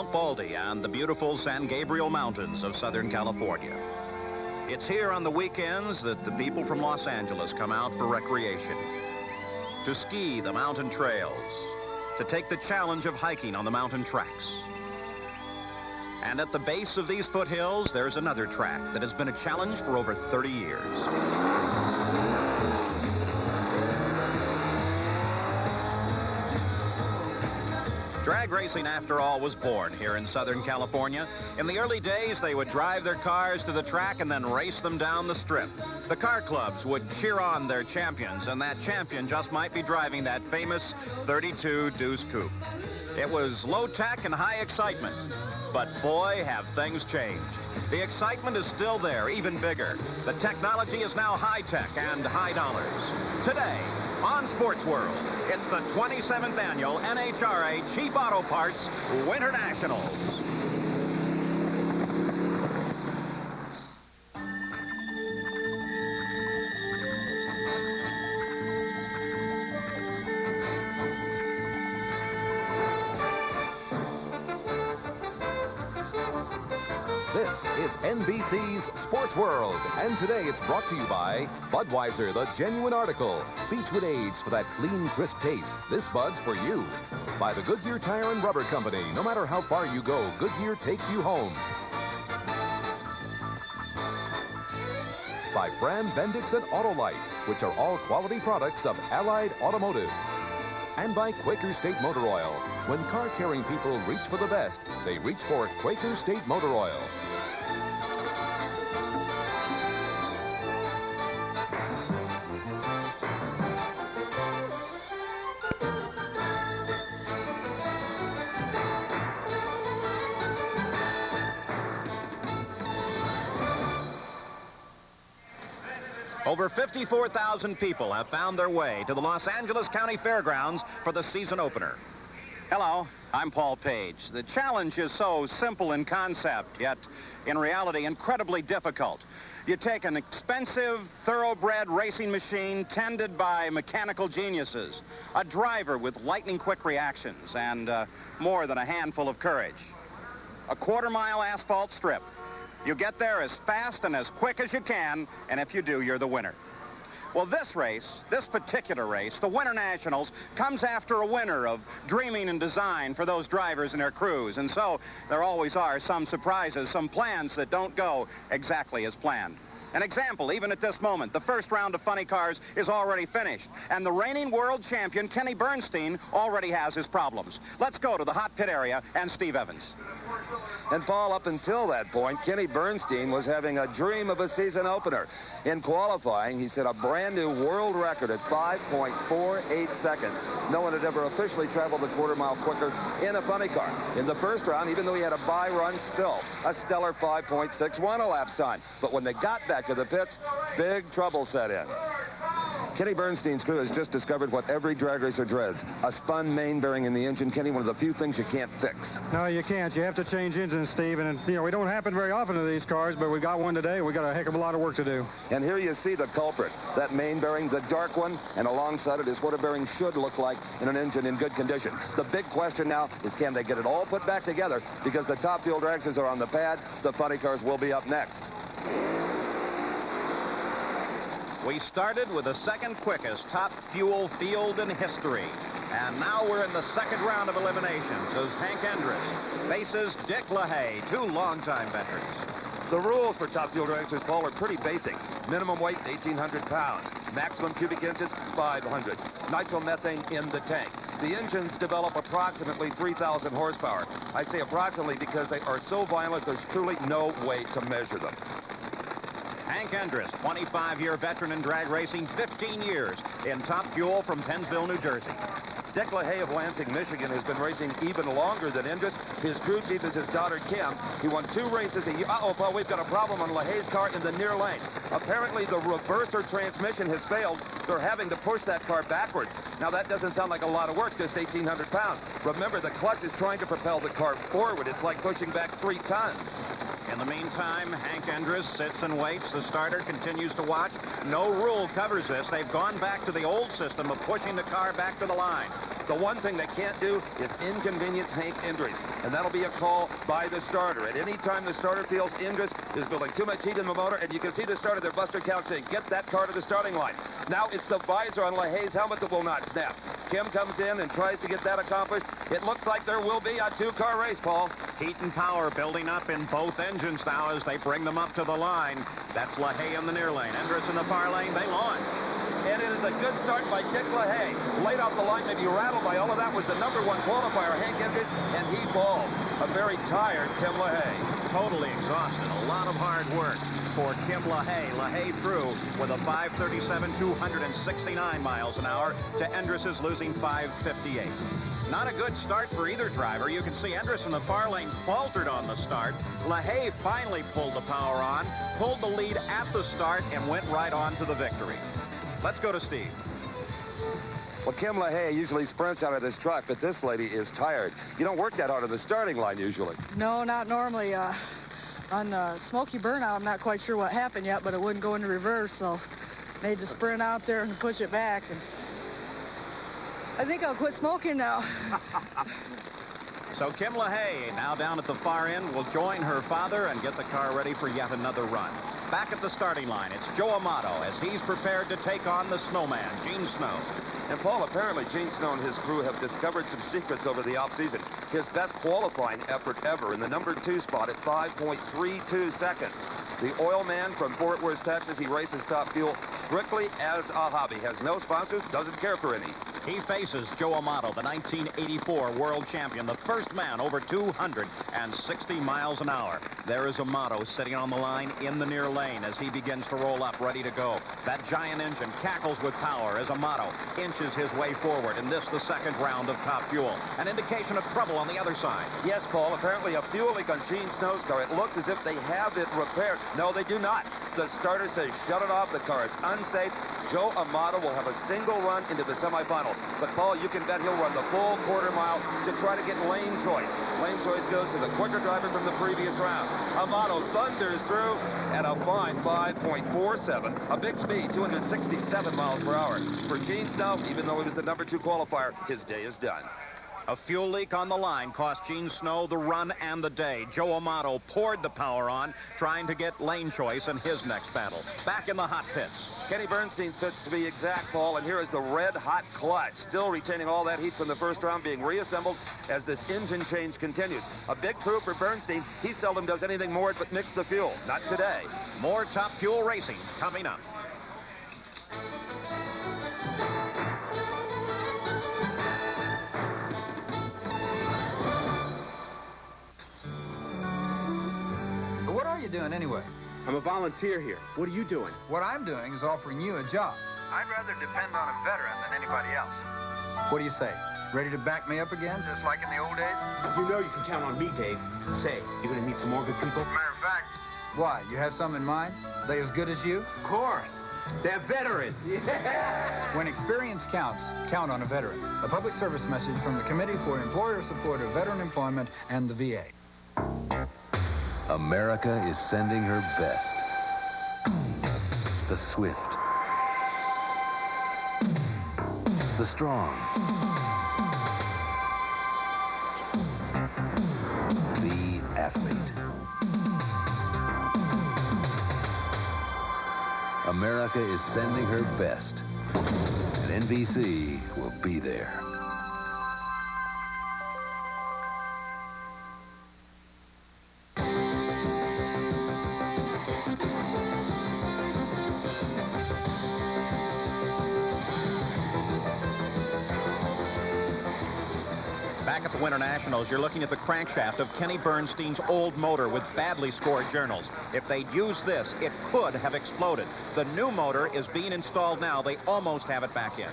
Mount Baldy and the beautiful San Gabriel Mountains of Southern California. It's here on the weekends that the people from Los Angeles come out for recreation, to ski the mountain trails, to take the challenge of hiking on the mountain tracks. And at the base of these foothills, there's another track that has been a challenge for over 30 years. Drag racing, after all, was born here in Southern California. In the early days, they would drive their cars to the track and then race them down the strip. The car clubs would cheer on their champions, and that champion just might be driving that famous 32 Deuce Coupe. It was low-tech and high excitement, but boy, have things changed. The excitement is still there, even bigger. The technology is now high-tech and high dollars. Today, on Sports World, it's the 27th annual NHRA Cheap Auto Parts Winternationals. This is NBC's Sports World, and today it's brought to you by Budweiser, the genuine article. Beechwood Age for that clean, crisp taste. This Bud's for you. By the Goodyear Tire and Rubber Company. No matter how far you go, Goodyear takes you home. By Fram, Bendix, and Autolite, which are all quality products of Allied Automotive. And by Quaker State Motor Oil. When car-carrying people reach for the best, they reach for Quaker State Motor Oil. Over 54,000 people have found their way to the Los Angeles County Fairgrounds for the season opener. Hello, I'm Paul Page. The challenge is so simple in concept, yet in reality incredibly difficult. You take an expensive, thoroughbred racing machine tended by mechanical geniuses, a driver with lightning-quick reactions, and more than a handful of courage. A quarter-mile asphalt strip. You get there as fast and as quick as you can, and if you do, you're the winner. Well, this race, this particular race, the Winternationals, comes after a winter of dreaming and design for those drivers and their crews. And so there always are some surprises, some plans that don't go exactly as planned. An example, even at this moment, the first round of funny cars is already finished, and the reigning world champion, Kenny Bernstein, already has his problems. Let's go to the hot pit area and Steve Evans. And Paul, up until that point, Kenny Bernstein was having a dream of a season opener. In qualifying, he set a brand new world record at 5.48 seconds. No one had ever officially traveled a quarter mile quicker in a funny car. In the first round, even though he had a bye run, still a stellar 5.61 elapsed time. But when they got back to the pits, big trouble set in. Kenny Bernstein's crew has just discovered what every drag racer dreads, a spun main bearing in the engine. Kenny, one of the few things you can't fix. No, you can't. You have to change engines, Steve. And, you know, we don't happen very often to these cars, but we got one today. We got a heck of a lot of work to do. And here you see the culprit, that main bearing, the dark one, and alongside it is what a bearing should look like in an engine in good condition. The big question now is, can they get it all put back together? Because the Top Fuel dragsters are on the pad. The funny cars will be up next. We started with the second quickest Top Fuel field in history. And now we're in the second round of eliminations as Hank Endress faces Dick LaHaye, two longtime veterans. The rules for Top Fuel dragsters, Paul, are pretty basic. Minimum weight, 1,800 pounds. Maximum cubic inches, 500. Nitromethane in the tank. The engines develop approximately 3,000 horsepower. I say approximately because they are so violent, there's truly no way to measure them. Hank Endress, 25-year veteran in drag racing, 15 years in Top Fuel from Pennsville, New Jersey. Dick LaHaye of Lansing, Michigan has been racing even longer than Endress. His crew chief is his daughter, Kim. He won 2 races a year. Uh-oh, Paul, we've got a problem on LaHaye's car in the near lane. Apparently, the reverser transmission has failed. They're having to push that car backwards. Now, that doesn't sound like a lot of work, just 1,800 pounds. Remember, the clutch is trying to propel the car forward. It's like pushing back 3 tons. In the meantime, Hank Endress sits and waits. The starter continues to watch. No rule covers this. They've gone back to the old system of pushing the car back to the line. The one thing they can't do is inconvenience Hank Indris, and that'll be a call by the starter. At any time the starter feels Indris is building too much heat in the motor, and you can see the starter there, Buster Couch, saying, get that car to the starting line. Now it's the visor on LaHaye's helmet that will not snap. Kim comes in and tries to get that accomplished. It looks like there will be a two-car race, Paul. Heat and power building up in both engines now as they bring them up to the line. That's LaHaye in the near lane. Indris in the far lane. They launch. And it is a good start by Dick LaHaye. Late off the line, maybe rattled by all of that, was the #1 qualifier, Hank Indris, and he falls. A very tired Tim LaHaye. Totally exhausted. A lot of hard work for Kim LaHaye. LaHaye through with a 537, 269 miles an hour to Indris's losing 558. Not a good start for either driver. You can see Indris in the far lane faltered on the start. LaHaye finally pulled the power on, pulled the lead at the start, and went right on to the victory. Let's go to Steve. Well, Kim LaHaye usually sprints out of this truck, but this lady is tired. You don't work that hard on the starting line usually. No, not normally. On the smoky burnout, I'm not quite sure what happened yet, but it wouldn't go into reverse, so made the sprint out there and push it back. And I think I'll quit smoking now. So Kim LaHaye, now down at the far end, will join her father and get the car ready for yet another run. Back at the starting line, it's Joe Amato as he's prepared to take on the snowman, Gene Snow. And Paul, apparently Gene Snow and his crew have discovered some secrets over the offseason. His best qualifying effort ever in the #2 spot at 5.32 seconds. The oil man from Fort Worth, Texas, he races Top Fuel strictly as a hobby. Has no sponsors, doesn't care for any. He faces Joe Amato, the 1984 world champion, the first man over 260 miles an hour. There is Amato sitting on the line in the near lane as he begins to roll up, ready to go. That giant engine cackles with power as Amato inches his way forward in this, the second round of Top Fuel. An indication of trouble on the other side. Yes, Paul, apparently a fuel leak on Gene Snow's car. It looks as if they have it repaired. No, they do not. The starter says shut it off. The car is unsafe. Joe Amato will have a single run into the semifinals. But, Paul, you can bet he'll run the full quarter mile to try to get lane choice. Lane choice goes to the quicker driver from the previous round. Amato thunders through at a fine 5.47, a big speed, 267 miles per hour. For Gene Snow, even though he was the #2 qualifier, his day is done. A fuel leak on the line cost Gene Snow the run and the day. Joe Amato poured the power on, trying to get lane choice in his next battle. Back in the hot pits. Kenny Bernstein's pits, to be exact, Paul, and here is the red-hot clutch, still retaining all that heat from the first round, being reassembled as this engine change continues. A big crew for Bernstein. He seldom does anything more but mix the fuel. Not today. More Top Fuel racing coming up. What are you doing anyway? I'm a volunteer here. What are you doing? What I'm doing is offering you a job. I'd rather depend on a veteran than anybody else. What do you say? Ready to back me up again? Just like in the old days? You know you can count on me, Dave. Say, you gonna meet some more good people? Matter of fact, Why? You have some in mind? They as good as you? Of course. They're veterans. Yeah. When experience counts, count on a veteran. A public service message from the Committee for Employer Support of Veteran Employment and the VA. America is sending her best. The swift. The strong. The athlete. America is sending her best. And NBC will be there. Back at the Winternationals, you're looking at the crankshaft of Kenny Bernstein's old motor with badly scored journals. If they'd used this, it could have exploded. The new motor is being installed now. They almost have it back in.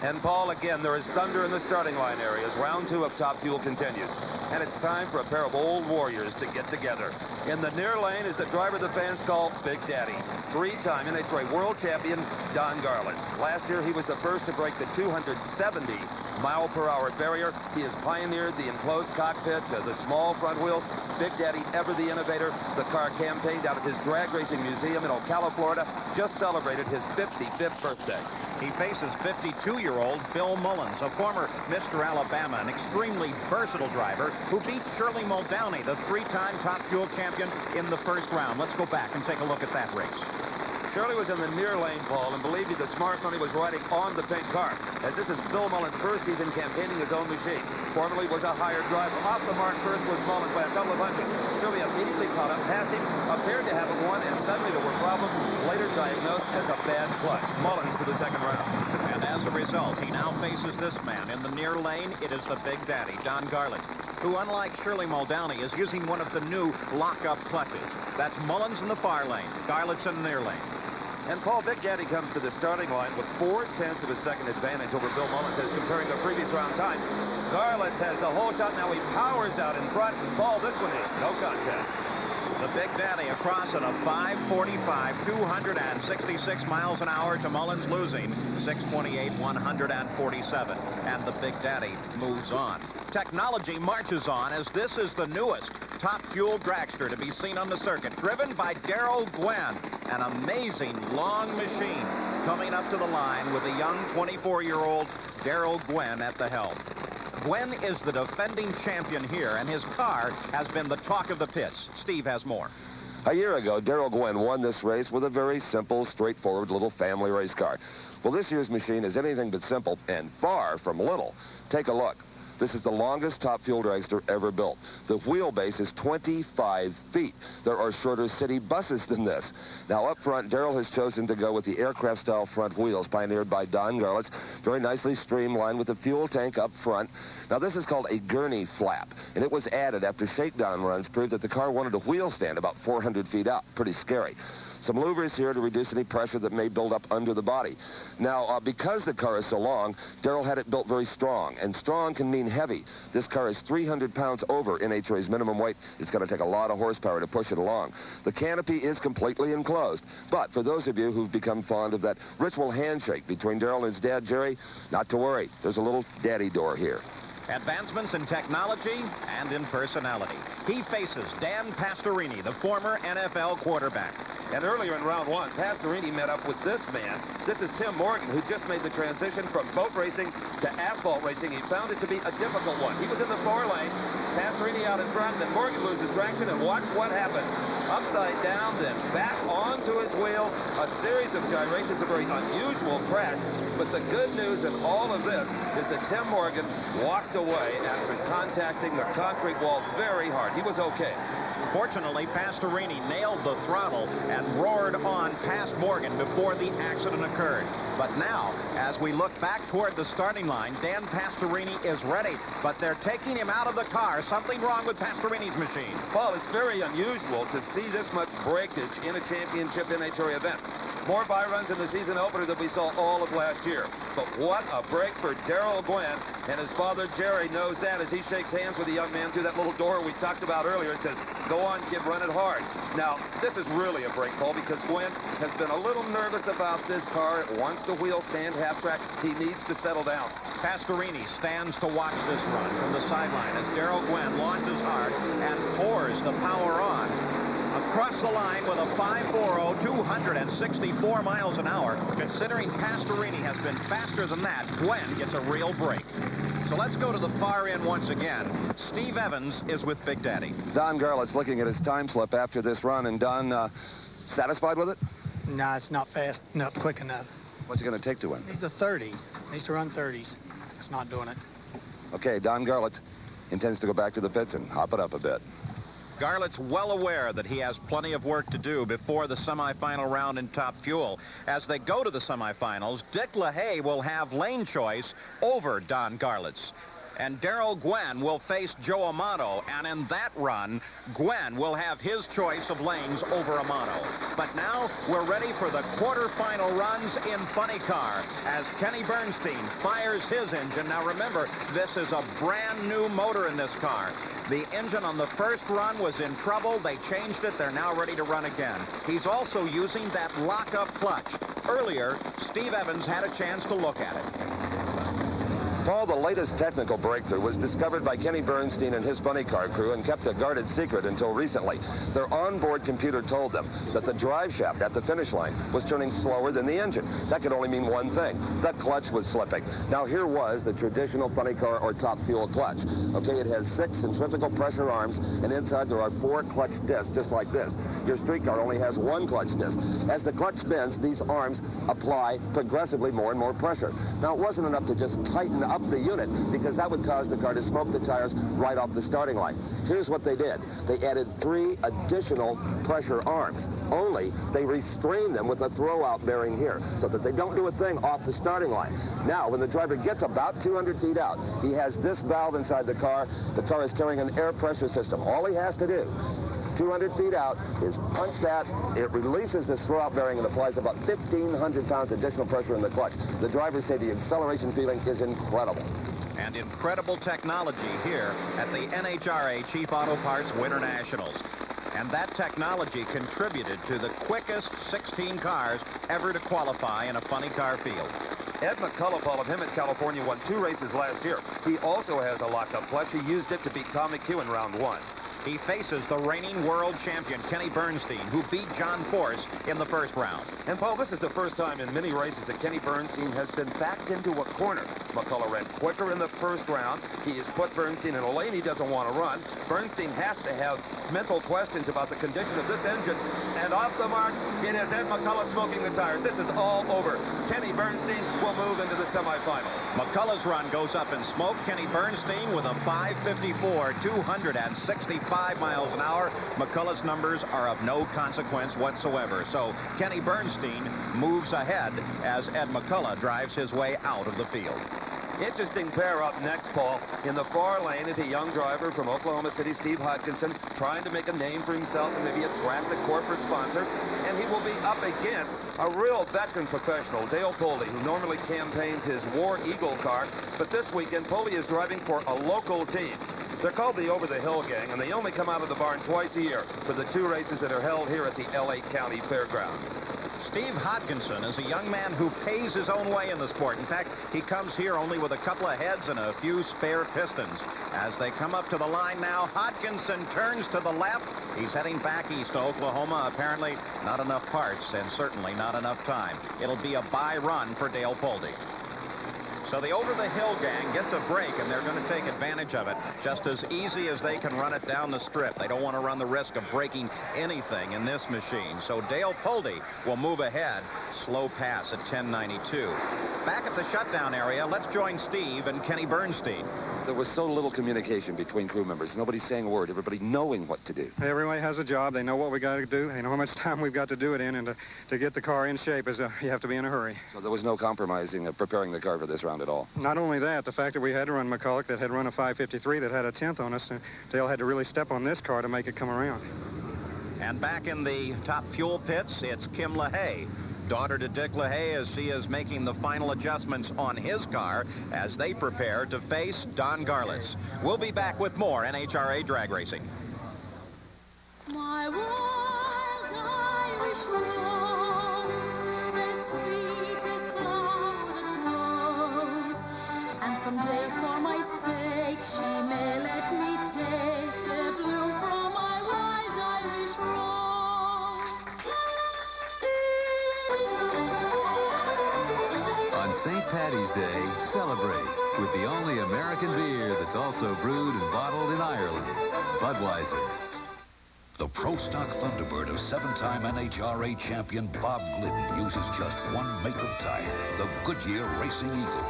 And, Paul, again, there is thunder in the starting line area as round 2 of Top Fuel continues. And it's time for a pair of old warriors to get together. In the near lane is the driver the fans call Big Daddy. 3-time NHRA world champion, Don Garlits. Last year, he was the first to break the 270-mile-per-hour barrier. He has pioneered the enclosed cockpit, the small front wheels. Big Daddy, ever the innovator. The car campaigned out of his drag racing museum in Ocala, Florida. Just celebrated his 55th birthday. He faces 52-year-old Bill Mullins, a former Mr. Alabama, an extremely versatile driver who beat Shirley Muldowney, the three-time Top Fuel champion, in the first round. Let's go back and take a look at that race. Shirley was in the near lane, Paul, and believe me, the smart money was riding on the pink car, as this is Bill Mullins' first season campaigning his own machine. Formerly was a higher driver. Off the mark first was Mullins by a couple of hundreds. Shirley immediately caught up, passed him, appeared to have it won, and suddenly there were problems, later diagnosed as a bad clutch. Mullins to the second round. And as a result, he now faces this man. In the near lane, it is the Big Daddy, Don Garlits, who, unlike Shirley Muldowney, is using one of the new lock-up clutches. That's Mullins in the far lane, Garlits in the near lane. And Paul, Big Daddy comes to the starting line with 4/10 of a second advantage over Bill Mullins as comparing the previous round time. Garlits has the whole shot. Now he powers out in front. Paul, this one is no contest. The Big Daddy across at a 5:45, 266 miles an hour to Mullins losing 6:28, 147. And the Big Daddy moves on. Technology marches on as this is the newest Top Fuel dragster to be seen on the circuit, driven by Darrell Gwynn, an amazing long machine coming up to the line with a young 24-year-old Darrell Gwynn at the helm. Gwynn is the defending champion here, and his car has been the talk of the pits. Steve has more. A year ago, Darrell Gwynn won this race with a very simple, straightforward little family race car. Well, this year's machine is anything but simple and far from little. Take a look. This is the longest Top Fuel dragster ever built. The wheelbase is 25 feet. There are shorter city buses than this. Now, up front, Darrell has chosen to go with the aircraft-style front wheels pioneered by Don Garlits. Very nicely streamlined with the fuel tank up front. Now, this is called a gurney flap, and it was added after shakedown runs proved that the car wanted a wheel stand about 400 feet up. Pretty scary. Some louvers here to reduce any pressure that may build up under the body. Now, because the car is so long, Darrell had it built very strong, and strong can mean heavy. This car is 300 pounds over NHRA's minimum weight. It's going to take a lot of horsepower to push it along. The canopy is completely enclosed, but for those of you who've become fond of that ritual handshake between Darrell and his dad, Jerry, not to worry. There's a little daddy door here. Advancements in technology and in personality. He faces Dan Pastorini, the former NFL quarterback. And earlier in round one, Pastorini met up with this man. This is Tim Morgan, who just made the transition from boat racing to asphalt racing. He found it to be a difficult one. He was in the far lane, Pastorini out in front, then Morgan loses traction, and watch what happens. Upside down, then back onto his wheels. A series of gyrations, a very unusual crash. But the good news in all of this is that Tim Morgan walked away after contacting the concrete wall very hard. He was okay. Fortunately, Pastorini nailed the throttle and roared on past Morgan before the accident occurred. But now, as we look back toward the starting line, Dan Pastorini is ready, but they're taking him out of the car. Something wrong with Pastorini's machine. Paul, it's very unusual to see this much breakage in a championship NHRA event. More byruns in the season opener than we saw all of last year. But what a break for Darrell Gwynn, and his father Jerry knows that as he shakes hands with the young man through that little door we talked about earlier and says, "Go on, kid, run it hard." Now, this is really a break, Paul, because Gwynn has been a little nervous about this car. It wants the wheel stand half track. He needs to settle down. Pastorini stands to watch this run from the sideline as Darrell Gwynn launches hard and pours the power on. Across the line with a 5.40, 264 miles an hour. Considering Pastorini has been faster than that, Gwynn gets a real break. So let's go to the far end once again. Steve Evans is with Big Daddy. Don Garlits looking at his time slip after this run, and Don, satisfied with it? No, it's not fast enough, quick enough. What's it going to take to win? He's a 30. Needs to run 30s. It's not doing it. Okay, Don Garlits intends to go back to the pits and hop it up a bit. Garlits well aware that he has plenty of work to do before the semifinal round in Top Fuel. As they go to the semifinals, Dick LaHaye will have lane choice over Don Garlits. And Darrell Gwynn will face Joe Amato, and in that run, Gwynn will have his choice of lanes over Amato. But now, we're ready for the quarterfinal runs in Funny Car, as Kenny Bernstein fires his engine. Now remember, this is a brand new motor in this car. The engine on the first run was in trouble. They changed it. They're now ready to run again. He's also using that lock-up clutch. Earlier, Steve Evans had a chance to look at it. Paul, the latest technical breakthrough was discovered by Kenny Bernstein and his funny car crew and kept a guarded secret until recently. Their onboard computer told them that the drive shaft at the finish line was turning slower than the engine. That could only mean one thing. The clutch was slipping. Now, here was the traditional funny car or Top Fuel clutch. Okay, it has 6 centrifugal pressure arms, and inside there are 4 clutch discs, just like this. Your street car only has 1 clutch disc. As the clutch bends, these arms apply progressively more and more pressure. Now, it wasn't enough to just tighten up the unit, because that would cause the car to smoke the tires right off the starting line. Here's what they did. They added 3 additional pressure arms. Only they restrain them with a throwout bearing here, so that they don't do a thing off the starting line. Now, when the driver gets about 200 feet out, he has this valve inside the car. The car is carrying an air pressure system. All he has to do, 200 feet out, is punch that. It releases this throwout bearing and applies about 1,500 pounds additional pressure in the clutch. The drivers say the acceleration feeling is incredible. And incredible technology here at the NHRA Chief Auto Parts Winternationals. And that technology contributed to the quickest 16 cars ever to qualify in a funny car field. Ed McCullough, Paul, of him in California, won 2 races last year. He also has a lockup clutch. He used it to beat Tom McHugh in round 1. He faces the reigning world champion, Kenny Bernstein, who beat John Force in the first round. And, Paul, this is the first time in many races that Kenny Bernstein has been backed into a corner. McCullough ran quicker in the first round. He has put Bernstein in a lane he doesn't want to run. Bernstein has to have mental questions about the condition of this engine. And off the mark, it is Ed McCullough smoking the tires. This is all over. Kenny Bernstein will move into the semifinals. McCullough's run goes up in smoke. Kenny Bernstein with a 5:54, 265 miles an hour. McCullough's numbers are of no consequence whatsoever. So Kenny Bernstein moves ahead as Ed McCullough drives his way out of the field. Interesting pair up next, Paul. In the far lane is a young driver from Oklahoma City, Steve Hodkinson, trying to make a name for himself and maybe attract a corporate sponsor. And he will be up against a real veteran professional, Dale Pulte, who normally campaigns his War Eagle car. But this weekend, Pulte is driving for a local team. They're called the Over the Hill Gang, and they only come out of the barn twice a year for the 2 races that are held here at the L.A. County Fairgrounds. Steve Hodkinson is a young man who pays his own way in the sport. In fact, he comes here only with a couple of heads and a few spare pistons. As they come up to the line now, Hodkinson turns to the left. He's heading back east to Oklahoma. Apparently not enough parts and certainly not enough time. It'll be a bye run for Dale Pulte. So the over-the-hill gang gets a break, and they're going to take advantage of it just as easy as they can run it down the strip. They don't want to run the risk of breaking anything in this machine. So Dale Pulte will move ahead. Slow pass at 10.92. Back at the shutdown area, let's join Steve and Kenny Bernstein. There was so little communication between crew members. Nobody saying a word. Everybody knowing what to do. Everybody has a job. They know what we got to do. They know how much time we've got to do it in, and to get the car in shape is you have to be in a hurry. So there was no compromising of preparing the car for this round at all. Not only that, the fact that we had to run McCullough that had run a 5:53 that had a 10th on us, Dale had to really step on this car to make it come around. And back in the Top Fuel pits, it's Kim LaHaye, daughter to Dick LaHaye, as she is making the final adjustments on his car as they prepare to face Don Garlits. We'll be back with more NHRA drag racing. My wild Irish rose, the sweetest flower that grows, and someday for my sake she may let me take the bloom from my wild Irish rose. On St. Paddy's Day, celebrate with the only American beer that's also brewed and bottled in Ireland, Budweiser. The Pro Stock Thunderbird of 7-time NHRA champion Bob Glidden uses just one make of tire, the Goodyear Racing Eagle.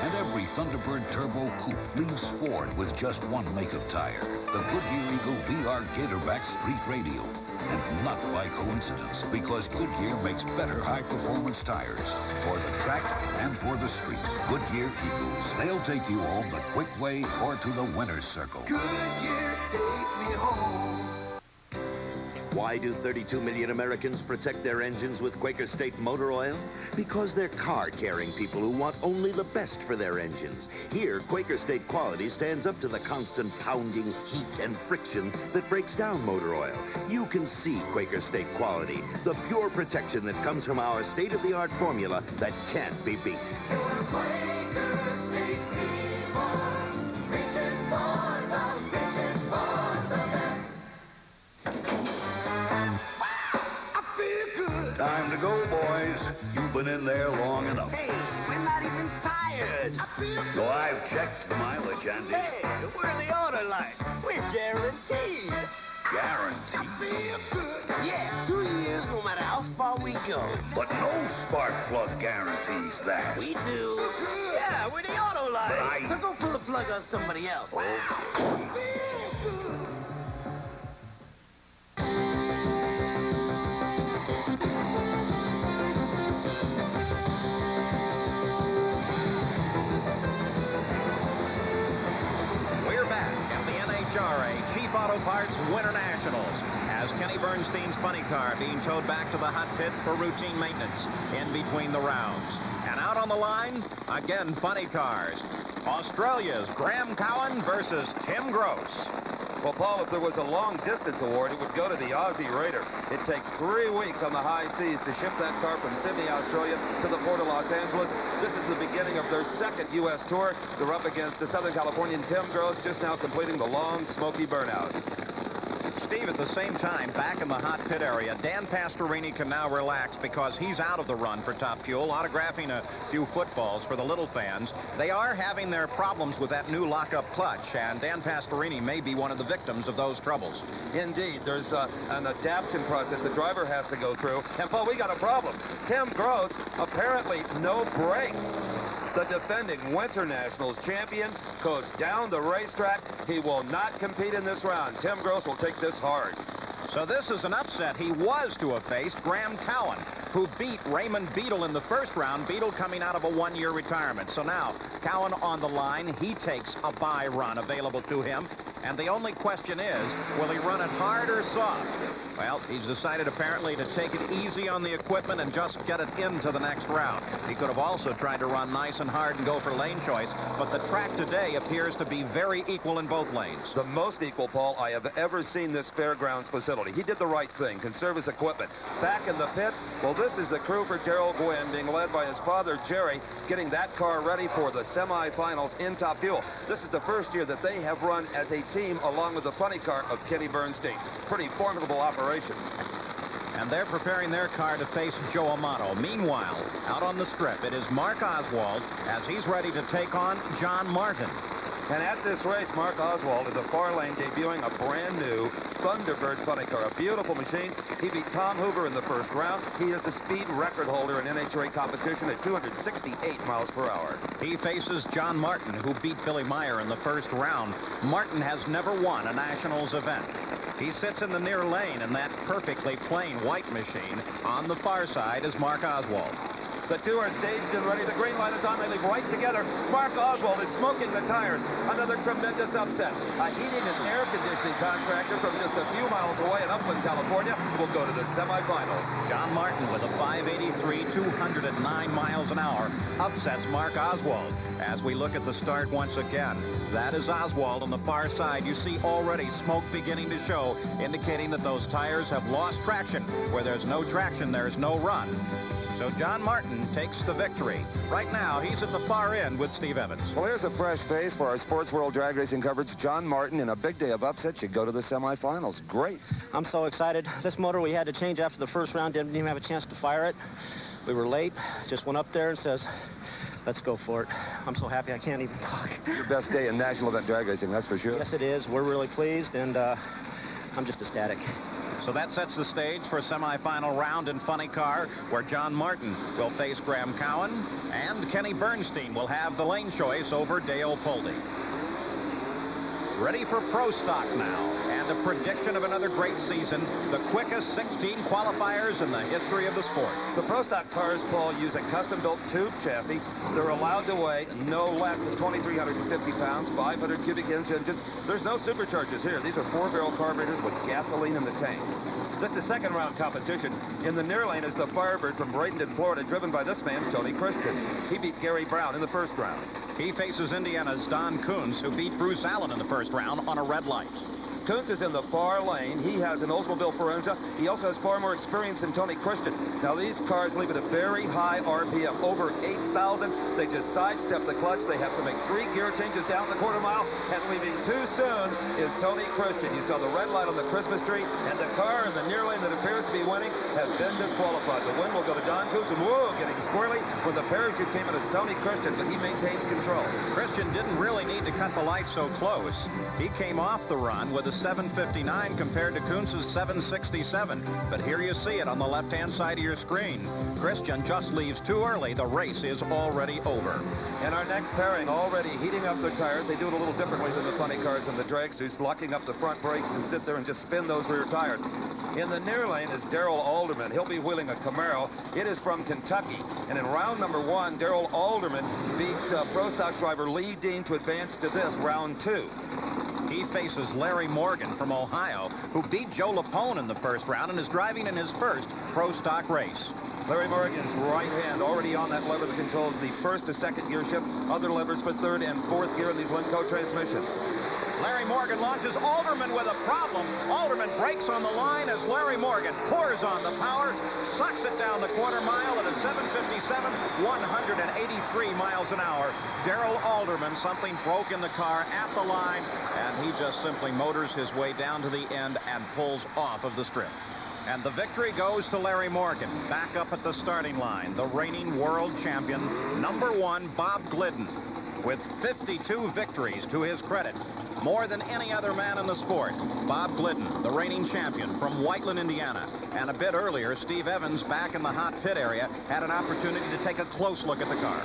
And every Thunderbird Turbo Coupe leaves Ford with just one make of tire, the Goodyear Eagle VR Gatorback Street Radial. And not by coincidence, because Goodyear makes better high-performance tires for the track and for the street. Goodyear Eagles. They'll take you home the quick way or to the winner's circle. Goodyear, take me home. Why do 32 million Americans protect their engines with Quaker State motor oil? Because they're car-caring people who want only the best for their engines. Here, Quaker State quality stands up to the constant pounding, heat, and friction that breaks down motor oil. You can see Quaker State quality, the pure protection that comes from our state-of-the-art formula that can't be beat. Quaker State Time to go, boys. You've been in there long enough. Hey, we're not even tired. I feel good. So I've checked the mileage, Andy. Hey, where are the order lights? We're guaranteed. Guaranteed. I feel good. Yeah, 2 years no matter how far we go. But no spark plug guarantees that. We do. Yeah, we're the auto lights. So go pull the plug on somebody else. Okay. We're back at the NHRA Chief Auto Parts Winternationals as Kenny Bernstein's funny car being towed back to the hot pits for routine maintenance in between the rounds. And out on the line, again, funny cars. Australia's Graham Cowan versus Tim Gross. Well, Paul, if there was a long-distance award, it would go to the Aussie Raider. It takes 3 weeks on the high seas to ship that car from Sydney, Australia, to the port of Los Angeles. This is the beginning of their second U.S. tour. They're up against the Southern Californian Tim Gross, just now completing the long, smoky burnouts. Steve, at the same time, back in the hot pit area, Dan Pastorini can now relax because he's out of the run for Top Fuel, autographing a few footballs for the little fans. They are having their problems with that new lockup clutch, and Dan Pastorini may be one of the victims of those troubles. Indeed, there's an adaptation process the driver has to go through. And, Paul, we got a problem. Tim Gross, apparently no brakes. The defending Winternationals champion goes down the racetrack. He will not compete in this round. Tim Gross will take this hard. So this is an upset. He was to have faced Graham Cowan, who beat Raymond Beadle in the first round, Beadle coming out of a one-year retirement. So now, Cowan on the line. He takes a bye run available to him. And the only question is, will he run it hard or soft? Well, he's decided apparently to take it easy on the equipment and just get it into the next round. He could have also tried to run nice and hard and go for lane choice, but the track today appears to be very equal in both lanes. The most equal, Paul, I have ever seen this fairgrounds facility. He did the right thing, conserve his equipment. Back in the pits, well, this is the crew for Darrell Gwynn, being led by his father, Jerry, getting that car ready for the semifinals in Top Fuel. This is the first year that they have run as a team along with the funny car of Kenny Bernstein. Pretty formidable operation. And they're preparing their car to face Joe Amato. Meanwhile, out on the strip, it is Mark Oswald as he's ready to take on John Martin. And at this race, Mark Oswald in the far lane debuting a brand new Thunderbird funny car. A beautiful machine. He beat Tom Hoover in the first round. He is the speed record holder in NHRA competition at 268 miles per hour. He faces John Martin, who beat Billy Meyer in the first round. Martin has never won a Nationals event. He sits in the near lane in that perfectly plain white machine. On the far side is Mark Oswald. The two are staged and ready. The green light is on. They leave right together. Mark Oswald is smoking the tires. Another tremendous upset. A heating and air conditioning contractor from just a few miles away in Upland, California, will go to the semifinals. John Martin with a 583, 209 miles an hour, upsets Mark Oswald. As we look at the start once again, that is Oswald on the far side. You see already smoke beginning to show, indicating that those tires have lost traction. Where there's no traction, there's no run. So John Martin takes the victory. Right now, he's at the far end with Steve Evans. Well, here's a fresh face for our Sports World drag racing coverage. John Martin, in a big day of upsets, you go to the semifinals. Great. I'm so excited. This motor we had to change after the first round. Didn't even have a chance to fire it. We were late. Just went up there and says, let's go for it. I'm so happy I can't even talk. Your best day in national event drag racing, that's for sure. Yes, it is. We're really pleased, and I'm just ecstatic. So that sets the stage for a semifinal round in funny car, where John Martin will face Graham Cowan, and Kenny Bernstein will have the lane choice over Dale Poldy. Ready for Pro Stock now, and a prediction of another great season, the quickest 16 qualifiers in the history of the sport. The Pro Stock cars, Paul, use a custom-built tube chassis. They're allowed to weigh no less than 2,350 pounds, 500 cubic inch engines. There's no superchargers here. These are 4-barrel carburetors with gasoline in the tank. This is second-round competition. In the near lane is the Firebird from Bradenton, Florida, driven by this man, Tony Christian. He beat Gary Brown in the first round. He faces Indiana's Don Coons, who beat Bruce Allen in the first round on a red light. Kuntz is in the far lane. He has an Oldsmobile Forenza. He also has far more experience than Tony Christian. Now, these cars leave at a very high RPM, over 8,000. They just sidestep the clutch. They have to make 3 gear changes down the quarter mile, and leaving too soon is Tony Christian. You saw the red light on the Christmas tree, and the car in the near lane that appears to be winning has been disqualified. The win will go to Don Kuntz, and whoa, getting squirrely when the parachute came in. It's Tony Christian, but he maintains control. Christian didn't really need to cut the lights so close. He came off the run with a 7:59 compared to Kuntz's 7:67. But here you see it on the left-hand side of your screen. Christian just leaves too early. The race is already over. And our next pairing already heating up their tires. They do it a little differently than the funny cars and the dragsters, locking up the front brakes to sit there and just spin those rear tires. In the near lane is Darrell Alderman. He'll be wheeling a Camaro. It is from Kentucky. And in round number 1, Darrell Alderman beat Pro Stock driver Lee Dean to advance to this round 2. He faces Larry Morgan from Ohio, who beat Joe Lapone in the first round and is driving in his first Pro Stock race. Larry Morgan's right hand already on that lever that controls the first to second gear shift. Other levers for third and fourth gear in these Lenco transmissions. Larry Morgan launches Alderman with a problem. Alderman brakes on the line as Larry Morgan pours on the power, sucks it down the quarter mile at a 7:57, 183 miles an hour. Darrell Alderman, something broke in the car at the line, and he just simply motors his way down to the end and pulls off of the strip. And the victory goes to Larry Morgan. Back up at the starting line, the reigning world champion, number 1, Bob Glidden, with 52 victories to his credit. More than any other man in the sport. Bob Glidden, the reigning champion from Whiteland, Indiana. And a bit earlier, Steve Evans, back in the hot pit area, had an opportunity to take a close look at the car.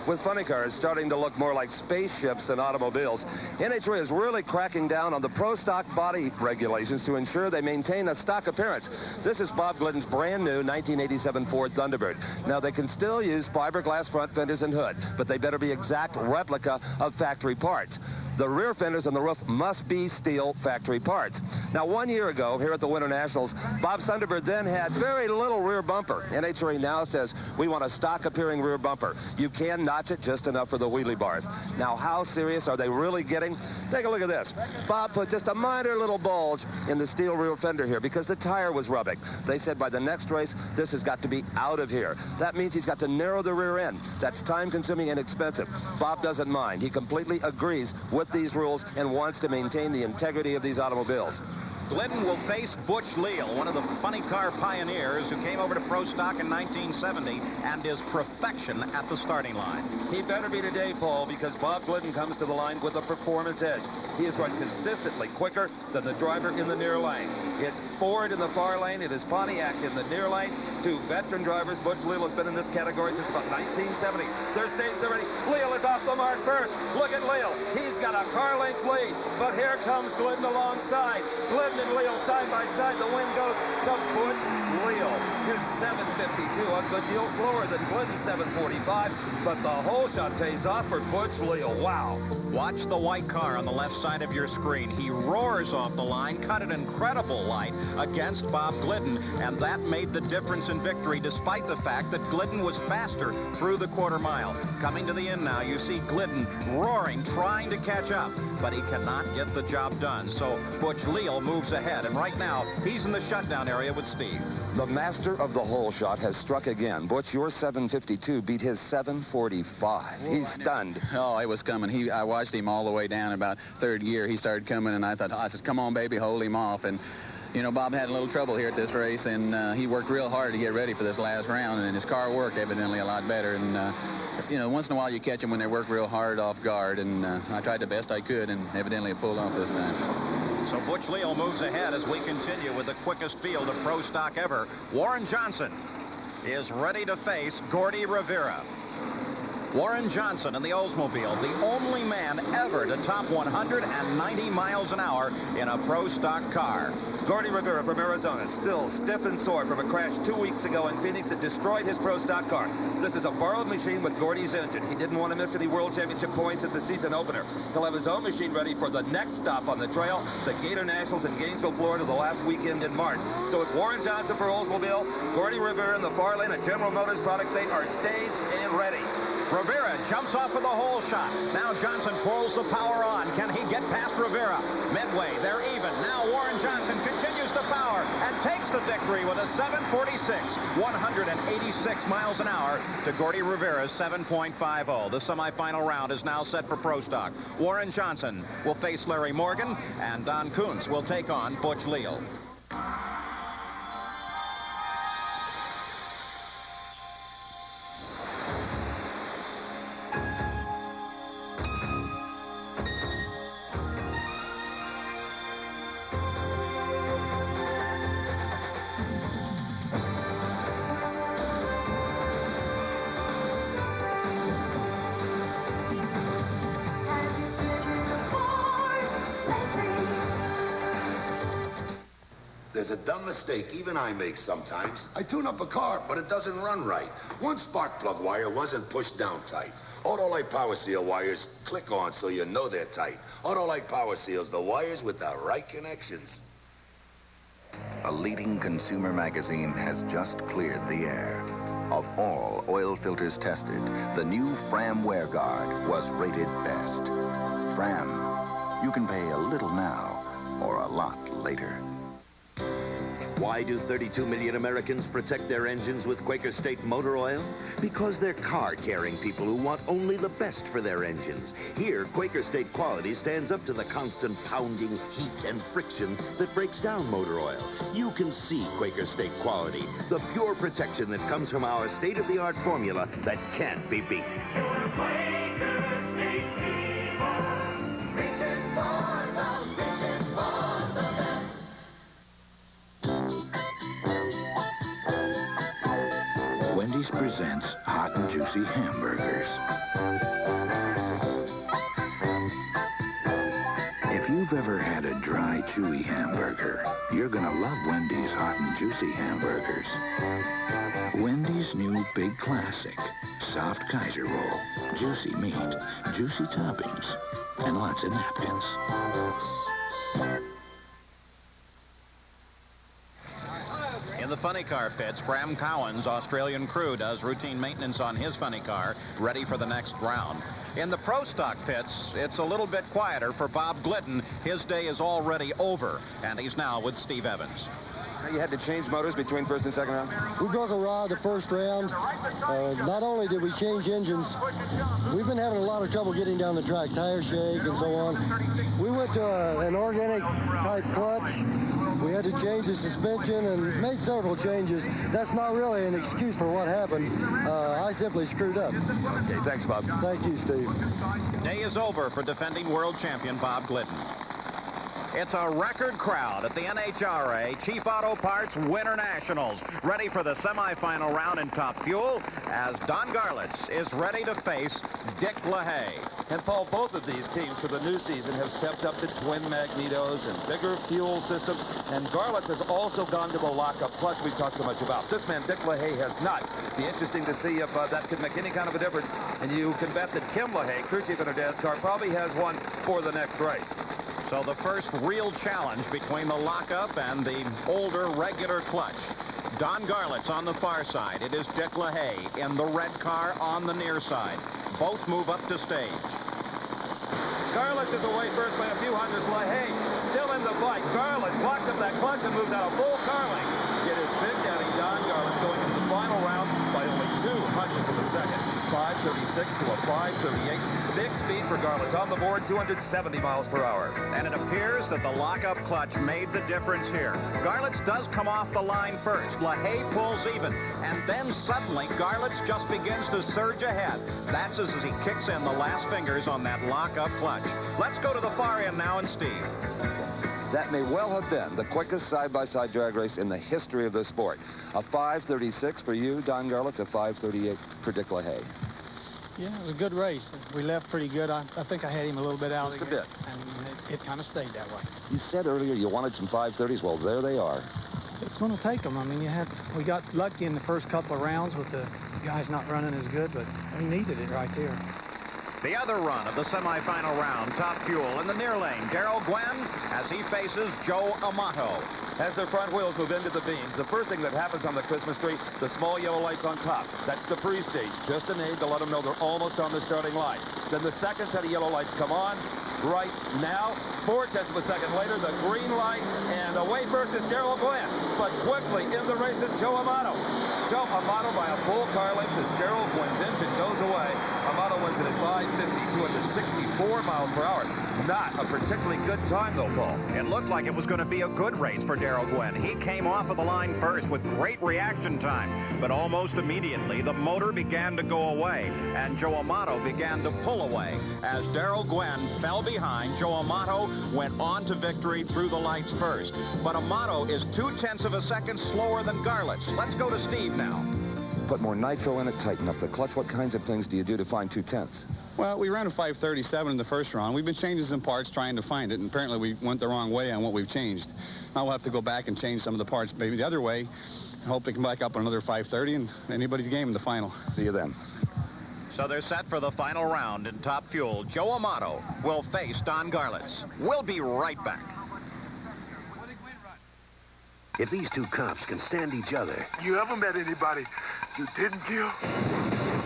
With funny cars starting to look more like spaceships than automobiles, NHRA is really cracking down on the Pro Stock body regulations to ensure they maintain a stock appearance. This is Bob Glidden's brand new 1987 Ford Thunderbird. Now, they can still use fiberglass front fenders and hood, but they better be exact replica of factory parts. The rear fenders on the roof must be steel factory parts. Now, 1 year ago, here at the Winternationals, Bob's Thunderbird then had very little rear bumper. NHRA now says, we want a stock-appearing rear bumper. You can notch it just enough for the wheelie bars. Now, how serious are they really getting? Take a look at this. Bob put just a minor little bulge in the steel rear fender here because the tire was rubbing. They said by the next race, this has got to be out of here. That means he's got to narrow the rear end. That's time-consuming and expensive. Bob doesn't mind. He completely agrees with these rules and wants to maintain the integrity of these automobiles. Glidden will face Butch Leal, one of the funny car pioneers who came over to Pro Stock in 1970 and is perfection at the starting line. He better be today, Paul, because Bob Glidden comes to the line with a performance edge. He is run consistently quicker than the driver in the near lane. It's Ford in the far lane. It is Pontiac in the near lane. 2 veteran drivers. Butch Leal has been in this category since about 1970. They're staged already. Leal is off the mark first. Look at Leal. He's got a car length lead, but here comes Glidden alongside. Glidden and Leal side by side. The win goes to Butch Leal. His 7:52, a good deal slower than Glidden's 7:45, but the whole shot pays off for Butch Leal. Wow. Watch the white car on the left side of your screen. He roars off the line, cut an incredible light against Bob Glidden, and that made the difference in victory despite the fact that Glidden was faster through the quarter mile. Coming to the end now, you see Glidden roaring, trying to catch up, but he cannot get the job done. So Butch Leal moves ahead, and right now he's in the shutdown area with Steve. The master of the hole shot has struck again. Butch, your 7:52 beat his 7:45. He's stunned. Oh, it was coming. I watched him all the way down. About third gear, he started coming, and I said, come on, baby, hold him off. And you know, Bob had a little trouble here at this race, and he worked real hard to get ready for this last round, and his car worked evidently a lot better. And you know, once in a while you catch them when they work real hard off guard, and I tried the best I could, and evidently it pulled off this time. So Butch Leal moves ahead as we continue with the quickest field of Pro Stock ever. Warren Johnson is ready to face Gordy Rivera. Warren Johnson in the Oldsmobile, the only man ever to top 190 miles an hour in a Pro Stock car. Gordy Rivera from Arizona, still stiff and sore from a crash 2 weeks ago in Phoenix that destroyed his Pro Stock car. This is a borrowed machine with Gordy's engine. He didn't want to miss any World Championship points at the season opener. He'll have his own machine ready for the next stop on the trail, the Gator Nationals in Gainesville, Florida, the last weekend in March. So it's Warren Johnson for Oldsmobile, Gordy Rivera in the far lane, a General Motors product. They are staged and ready. Rivera jumps off with a hole shot. Now Johnson pulls the power on. Can he get past Rivera? Midway, they're even. Now Warren Johnson continues to power and takes the victory with a 7:46, 186 miles an hour to Gordy Rivera's 7.50. The semifinal round is now set for Pro Stock. Warren Johnson will face Larry Morgan, and Don Kuntz will take on Butch Leal. There's a dumb mistake even I make sometimes. I tune up a car, but it doesn't run right. One spark plug wire wasn't pushed down tight. Autolite Power Seal wires click on so you know they're tight. Autolite Power Seals the wires with the right connections. A leading consumer magazine has just cleared the air. Of all oil filters tested, the new Fram Wear Guard was rated best. Fram, you can pay a little now or a lot later. Why do 32 million Americans protect their engines with Quaker State motor oil? Because they're car-carrying people who want only the best for their engines. Here, Quaker State quality stands up to the constant pounding, heat, and friction that breaks down motor oil. You can see Quaker State quality, the pure protection that comes from our state-of-the-art formula that can't be beat. Wendy's presents hot and juicy hamburgers. If you've ever had a dry, chewy hamburger, you're gonna love Wendy's hot and juicy hamburgers. Wendy's new big classic, soft Kaiser roll, juicy meat, juicy toppings, and lots of napkins. In the funny car pits, Bram Cowan's Australian crew does routine maintenance on his funny car, ready for the next round. In the Pro Stock pits, it's a little bit quieter for Bob Glidden. His day is already over, and he's now with Steve Evans. You had to change motors between first and second round? We broke a rod the first round. Not only did we change engines, we've been having a lot of trouble getting down the track, tire shake and so on. We went to an organic type clutch. We had to change the suspension and made several changes. That's not really an excuse for what happened. I simply screwed up. Okay, thanks, Bob. Thank you, Steve. Day is over for defending world champion Bob Glidden. It's a record crowd at the NHRA Cheap Auto Parts Winternationals, ready for the semifinal round in Top Fuel, as Don Garlits is ready to face Dick LaHaye. And Paul, both of these teams for the new season have stepped up to twin magnetos and bigger fuel systems, and Garlits has also gone to the lockup clutch we talked so much about. This man, Dick LaHaye, has not. Be interesting to see if that could make any kind of a difference, and you can bet that Kim LaHaye, crew chief in her dad's car, probably has one for the next race. So the first real challenge between the lockup and the older regular clutch. Don Garlits on the far side. It is Dick LaHaye in the red car on the near side. Both move up to stage. Garlits is away first by a few hundredths. LaHaye still in the fight. Garlits locks up that clutch and moves out a full car length. It is Big Daddy Don Garlits going into the final round by only 200ths of a second. 5:36 to a 5:38. Big speed for Garlits on the board, 270 miles per hour. And it appears that the lockup clutch made the difference here. Garlits does come off the line first. LaHaye pulls even. And then suddenly, Garlits just begins to surge ahead. That's as he kicks in the last fingers on that lockup clutch. Let's go to the far end now and Steve. That may well have been the quickest side-by-side drag race in the history of the sport. A 5:36 for you, Don Garlits, a 5:38 for Dick LaHaye. Yeah, it was a good race. We left pretty good. I think I had him a little bit out Just a of here, bit. and it kind of stayed that way. You said earlier you wanted some 5:30s. Well, there they are. It's going to take them. I mean, we got lucky in the first couple of rounds with the guys not running as good, but we needed it right there. The other run of the semifinal round, Top Fuel in the near lane. Darrell Gwynn as he faces Joe Amato. As their front wheels move into the beams, the first thing that happens on the Christmas tree, the small yellow lights on top. That's the pre-stage, just an aid to let them know they're almost on the starting line. Then the second set of yellow lights come on right now. 4/10 of a second later, the green light, and away first is Daryl Glenn. But quickly in the race is Joe Amato. Joe Amato by a full car length as Daryl Glenn's engine goes away. Amato wins it at 550, 264 miles per hour. Not a particularly good time, though, Paul. It looked like it was going to be a good race for Daryl Glenn. He came off of the line first with great reaction time, but almost immediately the motor began to go away, and Joe Amato began to pull away. As Daryl Glenn fell behind, Joe Amato went on to victory through the lights first. But Amato is 2/10 of a second slower than Garlits. Let's go to Steve now. Put more nitro in it, tighten up the clutch. What kinds of things do you do to find 2/10? Well, we ran a 537 in the first round. We've been changing some parts trying to find it, and apparently we went the wrong way on what we've changed. Now we'll have to go back and change some of the parts maybe the other way, and hope to come back up on another 530 and anybody's game in the final. See you then. So they're set for the final round in Top Fuel. Joe Amato will face Don Garlits. We'll be right back. If these two cops can stand each other, You ever met anybody you didn't kill?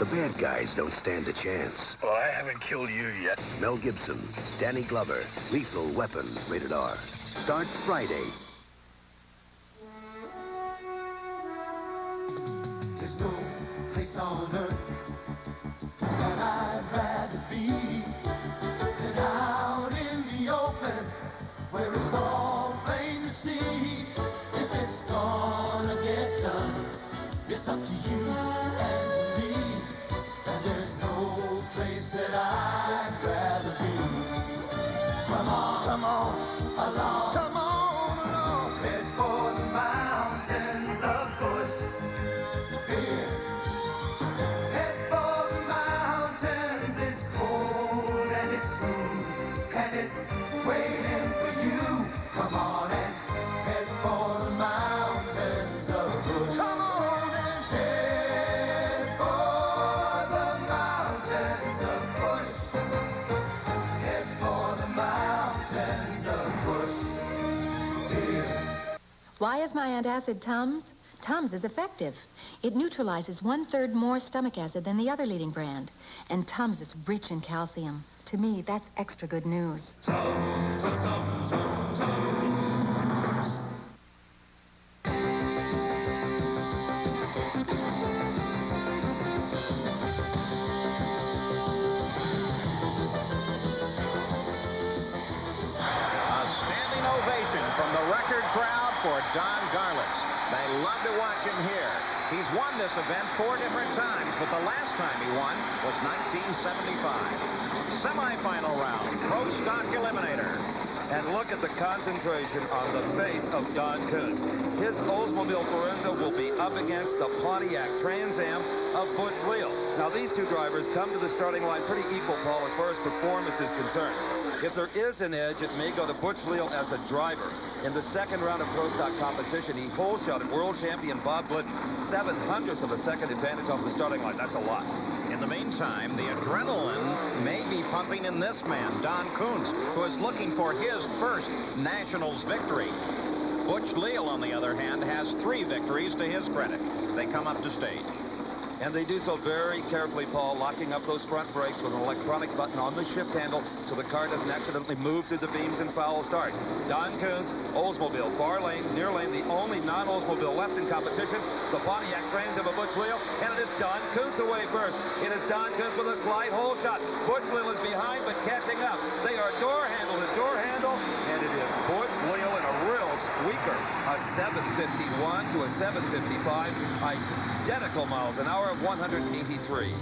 the bad guys don't stand a chance. Well, I haven't killed you yet. Mel Gibson, Danny Glover, Lethal Weapon, rated R. Starts Friday. There's no place on earth that I'd rather be than out in the open where it's all plain to see. If it's gonna get done, it's up to you and to me. And there's no place that I'd rather be. Come on, along. Come on, along. Head for the mountains of Bush. Here. Head for the mountains. It's cold and it's smooth and it's waiting for you. Come on and head for the mountains of Bush. Come on and head for the mountains of Bush. Head for the mountains of Bush. Here. Why is my antacid Tums? Tums is effective. It neutralizes 1/3 more stomach acid than the other leading brand. And Tums is rich in calcium. To me, that's extra good news. A standing ovation from the record crowd for Don Garlits. They love to watch him here. He's won this event 4 different times, but the last time he won was 1975. Semifinal round, Pro Stock Eliminator. And look at the concentration on the face of Don Koontz. His Oldsmobile Forenza will be up against the Pontiac Trans Am of Butch Leal. Now, these two drivers come to the starting line pretty equal, Paul, as far as performance is concerned. If there is an edge, it may go to Butch Leal as a driver. In the second round of Pro Stock competition, he hole-shotted world champion Bob Glidden 0.07 of a second advantage off the starting line. That's a lot. In the meantime, the adrenaline may be pumping in this man, Don Koontz, who is looking for his first Nationals victory. Butch Leal, on the other hand, has 3 victories to his credit. They come up to stage. And they do so very carefully, Paul, locking up those front brakes with an electronic button on the shift handle so the car doesn't accidentally move through the beams and foul start. Don Koontz, Oldsmobile, far lane, near lane, the only non-Oldsmobile left in competition. The Pontiac Trans Am of Butch Leal, and it is Don Koontz away first. It is Don Koontz with a slide hole shot. Butch Leal is behind, but catching up. They are door handle to door handle, and it is Butch Leal in a real squeaker. A 751 to a 755. Identical miles an hour of 183.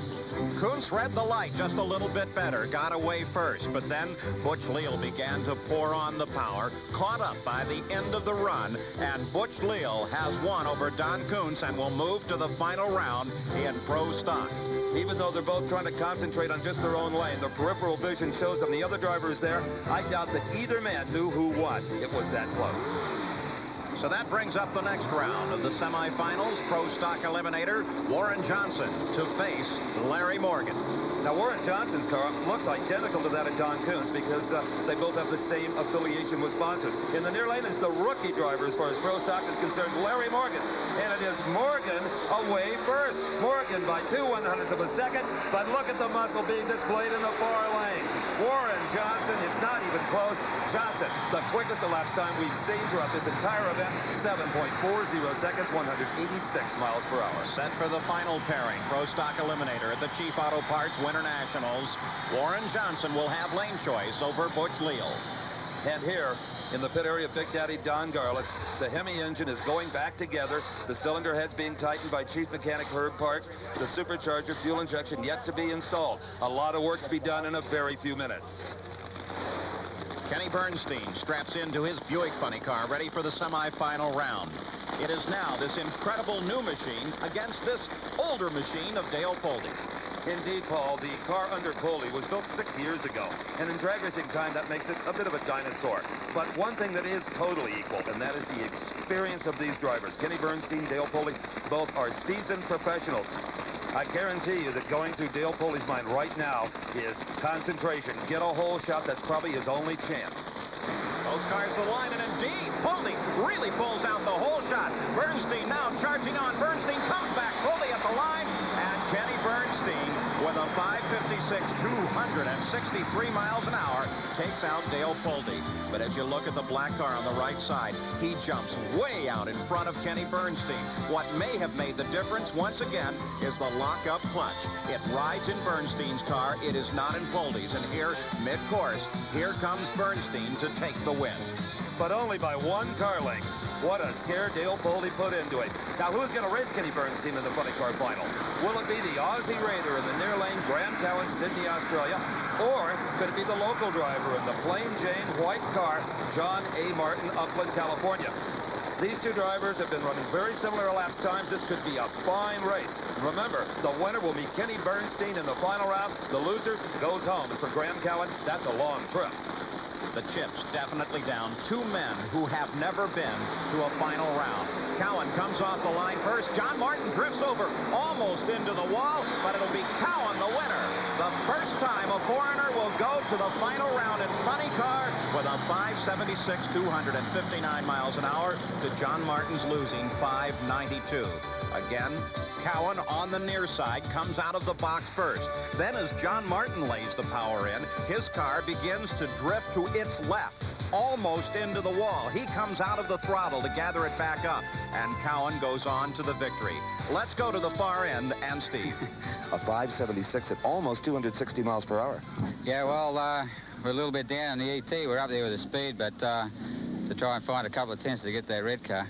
Koontz read the light just a little bit better, got away first, but then Butch Leal began to pour on the power, caught up by the end of the run, and Butch Leal has won over Don Koontz and will move to the final round in Pro Stock. Even though they're both trying to concentrate on just their own lane, their peripheral vision shows them the other driver is there. I doubt that either man knew who won. It was that close. So that brings up the next round of the semifinals. Pro Stock Eliminator Warren Johnson to face Larry Morgan. Now, Warren Johnson's car looks identical to that of Don Coons because they both have the same affiliation with sponsors. In the near lane is the rookie driver as far as Pro Stock is concerned, Larry Morgan. And it is Morgan away first. Morgan by 2/100ths of a second, but look at the muscle being displayed in the far lane. Warren Johnson, it's not even close. Johnson, the quickest elapsed time we've seen throughout this entire event, 7.40 seconds, 186 miles per hour. Set for the final pairing. Pro Stock Eliminator at the Chief Auto Parts Winternationals. Warren Johnson will have lane choice over Butch Leal. And here in the pit area, Big Daddy Don Garlett, the Hemi engine is going back together. The cylinder head's being tightened by Chief Mechanic Herb Parks. The supercharger fuel injection yet to be installed. A lot of work to be done in a very few minutes. Kenny Bernstein straps into his Buick funny car, ready for the semifinal round. It is now this incredible new machine against this older machine of Dale Poldy. Indeed, Paul, the car under Poldy was built 6 years ago, and in drag racing time, that makes it a bit of a dinosaur. But one thing that is totally equal, and that is the experience of these drivers. Kenny Bernstein, Dale Poldy, both are seasoned professionals. I guarantee you that going through Dale Poldy's mind right now is concentration. Get a hole shot, that's probably his only chance. Both cars the line, and indeed, Poldy really pulls out the hole shot. Bernstein now charging on. Bernstein comes back, Poldy at the line, and Kenny Bernstein with a 5:56, 263 miles an hour, takes out Dale Poldy. But as you look at the black car on the right side, he jumps way out in front of Kenny Bernstein. What may have made the difference, once again, is the lock-up clutch. It rides in Bernstein's car. It is not in Poldy's. And here, mid-course, here comes Bernstein to take the win. But only by one car length. What a scare Dale Poldy put into it. Now, who's going to race Kenny Bernstein in the funny car final? Will it be the Aussie Raider in the near lane, Graham Cowan, Sydney, Australia? Or could it be the local driver in the plain Jane white car, John A. Martin, Upland, California? These two drivers have been running very similar elapsed times. This could be a fine race. Remember, the winner will be Kenny Bernstein in the final round. The loser goes home. And for Graham Cowan, that's a long trip. The chips definitely down. Two men who have never been to a final round. Cowan comes off the line first. John Martin drifts over almost into the wall, but it'll be Cowan the winner. The first time a foreigner will go to the final round in funny car with a 5:76, 259 miles an hour to John Martin's losing 5:92. Again, Cowan on the near side comes out of the box first. Then as John Martin lays the power in, his car begins to drift to its left, almost into the wall. He comes out of the throttle to gather it back up, and Cowan goes on to the victory. Let's go to the far end, and Steve. A 5:76 at almost 260 miles per hour. Yeah, well, we're a little bit down in the ET. We're up there with the speed, but to try and find a couple of tenths to get that red car.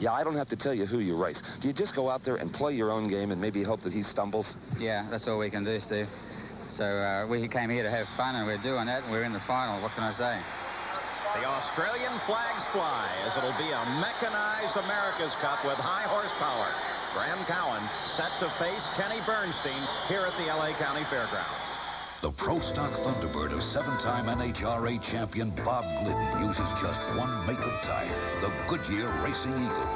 Yeah, I don't have to tell you who you race. Do you just go out there and play your own game and maybe hope that he stumbles? Yeah, that's all we can do, Steve. So we came here to have fun, and we're doing that, and we're in the final. What can I say? The Australian flags fly as it'll be a mechanized America's Cup with high horsepower. Graham Cowan set to face Kenny Bernstein here at the LA County Fairgrounds. The Pro Stock Thunderbird of 7-time NHRA champion Bob Glidden uses just one make of tire, the Goodyear Racing Eagle.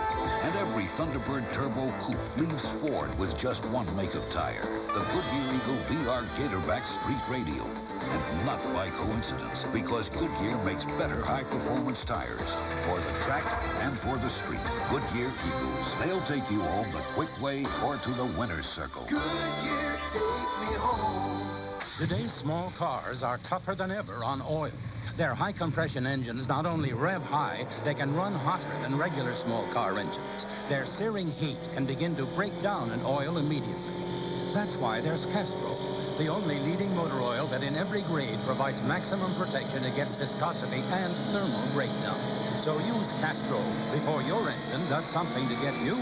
And every Thunderbird Turbo Coupe leaves Ford with just one make of tire, the Goodyear Eagle VR Gatorback Street Radial. And not by coincidence, because Goodyear makes better high-performance tires for the track and for the street. Goodyear Eagles. They'll take you home the quick way or to the winner's circle. Goodyear, take me home. Today's small cars are tougher than ever on oil. Their high-compression engines not only rev high, they can run hotter than regular small car engines. Their searing heat can begin to break down an oil immediately. That's why there's Castrol, the only leading motor oil that in every grade provides maximum protection against viscosity and thermal breakdown. So use Castrol before your engine does something to get you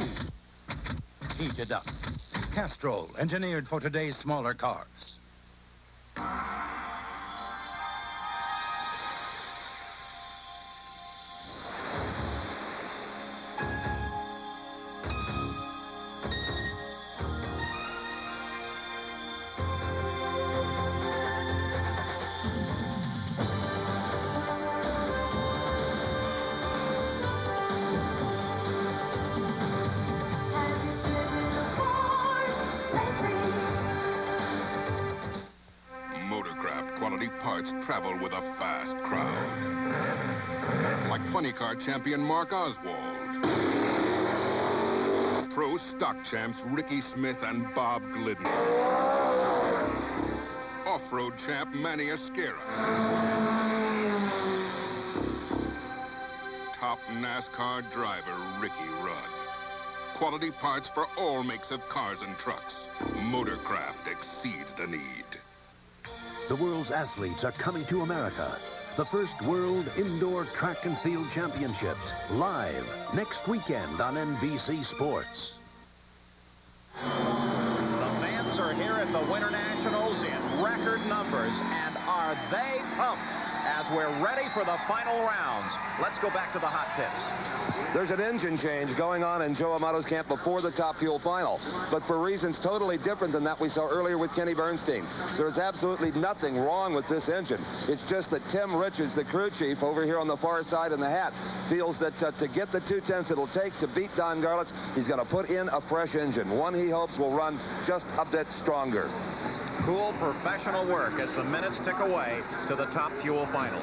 heated up. Castrol, engineered for today's smaller cars. quality parts travel with a fast crowd. Like funny car champion Mark Oswald. Pro stock champs Ricky Smith and Bob Glidden. Off-road champ Manny Esquera. Top NASCAR driver Ricky Rudd. Quality parts for all makes of cars and trucks. Motorcraft exceeds the need. The world's athletes are coming to America. The first World Indoor Track and Field Championships, live next weekend on NBC Sports. The fans are here at the Winternationals in record numbers, and are they pumped as we're ready for the final rounds. Let's go back to the hot pits. There's an engine change going on in Joe Amato's camp before the Top Fuel final, but for reasons totally different than that we saw earlier with Kenny Bernstein. There's absolutely nothing wrong with this engine. It's just that Tim Richards, the crew chief over here on the far side in the hat, feels that to get the 2/10 it'll take to beat Don Garlits, he's going to put in a fresh engine, one he hopes will run just a bit stronger. Cool professional work as the minutes tick away to the Top Fuel final.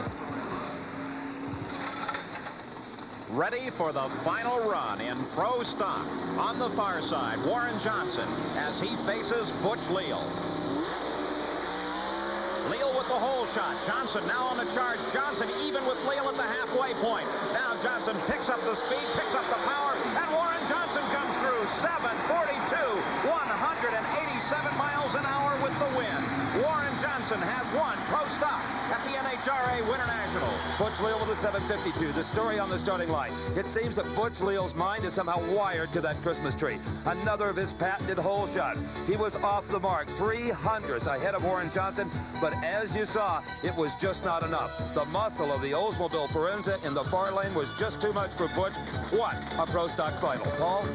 Ready for the final run in pro stock. On the far side, Warren Johnson as he faces Butch Leal. Leal with the hole shot. Johnson now on the charge. Johnson even with Leal at the halfway point. Now Johnson picks up the speed, picks up the power, and Warren Johnson comes through. 7:42, 187 miles an hour with the win. Warren Johnson has won pro stock at the NHRA Winternationals. Butch Leal with a 7:52. The story on the starting line. It seems that Butch Leal's mind is somehow wired to that Christmas tree. Another of his patented hole shots. He was off the mark, 300s ahead of Warren Johnson, but as you saw, it was just not enough. The muscle of the Oldsmobile Forenza in the far lane was just too much for Butch. What a pro stock final. Paul?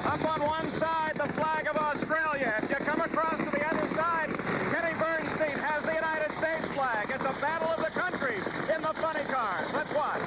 Up on one side, the flag of Australia. If you come across to the other side, Kenny Bernstein has the United States flag. It's a battle of the countries in the funny cars. Let's watch.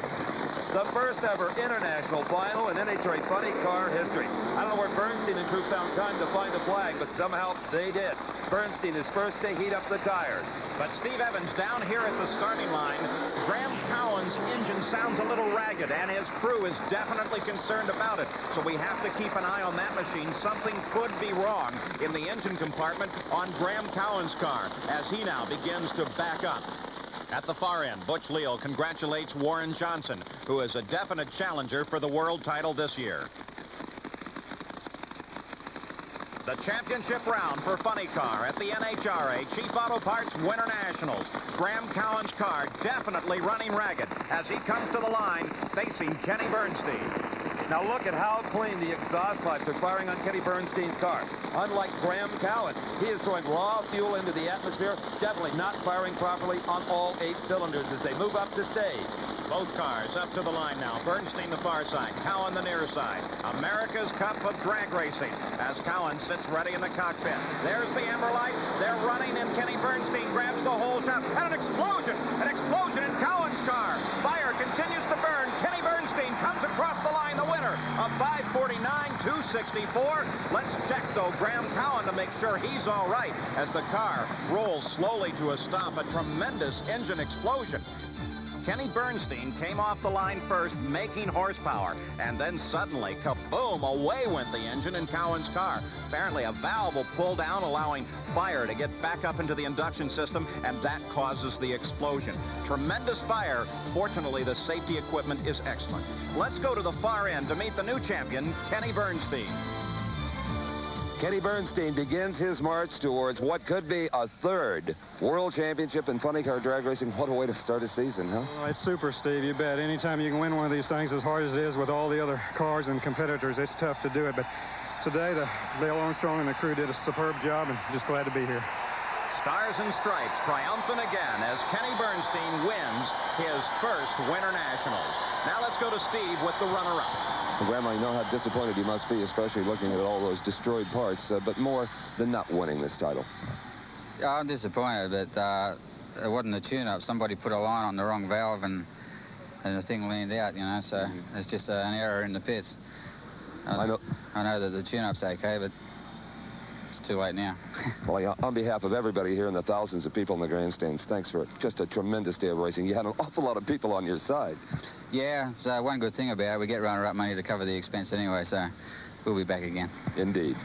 The first ever international final in NHRA funny car history. I don't know where Bernstein and crew found time to find a flag, but somehow they did. Bernstein is first to heat up the tires. But Steve Evans down here at the starting line, Graham Cowan's engine sounds a little ragged, and his crew is definitely concerned about it. So we have to keep an eye on that machine. Something could be wrong in the engine compartment on Graham Cowan's car as he now begins to back up. At the far end, Butch Leal congratulates Warren Johnson, who is a definite challenger for the world title this year. The championship round for funny car at the NHRA Chief Auto Parts Winternationals. Graham Cowan's car definitely running ragged as he comes to the line facing Kenny Bernstein. Now look at how clean the exhaust pipes are firing on Kenny Bernstein's car. Unlike Graham Cowan, he is throwing raw fuel into the atmosphere, definitely not firing properly on all 8 cylinders as they move up to stage. Both cars up to the line now. Bernstein the far side, Cowan the near side. America's Cup of Drag Racing as Cowan sits ready in the cockpit. There's the amber light. They're running, and Kenny Bernstein grabs the hole shot. And an explosion! An explosion in Cowan's car. Fire continues to burn. Kenny Bernstein comes across the line, the winner of 5:49, 2:64. Let's check, though, Graham Cowan to make sure he's all right as the car rolls slowly to a stop. A tremendous engine explosion. Kenny Bernstein came off the line first, making horsepower, and then suddenly, kaboom, away went the engine in Cowan's car. Apparently, a valve will pull down, allowing fire to get back up into the induction system, and that causes the explosion. Tremendous fire. Fortunately, the safety equipment is excellent. Let's go to the far end to meet the new champion, Kenny Bernstein. Kenny Bernstein begins his march towards what could be a 3rd World Championship in funny car drag racing. What a way to start a season, huh? Well, it's super, Steve. You bet. Anytime you can win one of these things, as hard as it is with all the other cars and competitors, it's tough to do it. But today, Dale Armstrong and the crew did a superb job, and just glad to be here. Stars and Stripes triumphant again as Kenny Bernstein wins his first Winternationals. Now let's go to Steve with the runner-up. Grandma, you know how disappointed you must be, especially looking at all those destroyed parts, but more than not winning this title. Yeah, I'm disappointed, but it wasn't a tune-up. Somebody put a line on the wrong valve, and the thing leaned out, you know, so it's just an error in the pits. I know that the tune-up's okay, but it's too late now. Well, yeah, on behalf of everybody here and the thousands of people in the grandstands, thanks for just a tremendous day of racing. You had an awful lot of people on your side. Yeah, so one good thing about it, we get runner-up money to cover the expense anyway, so we'll be back again. Indeed.